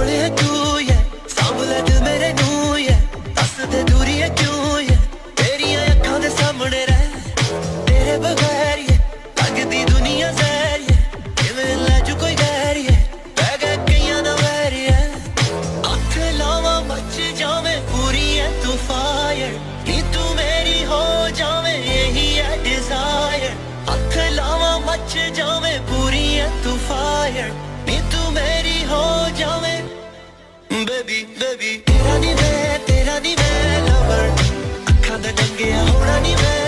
है तू ये सांभले दिल मेरे नू ये दस दे दूरी है क्यों ये तेरी अखां दे सामने रह तेरे बगैर ये लगदी दुनिया जहर ये किवें लैजू कोई गैर ये पै गए कईयां दा वैर ये हथ लावां मच जावे पूरी है तू फायर नी तू मेरी हो जावे यही है डिजायर हथ लावां मच जावे पूरी है तू फायर नी तू मेरी हो जावे बेबी बेबी तेरा नी मैं लवर अखां दा डंगिया होना नी मैं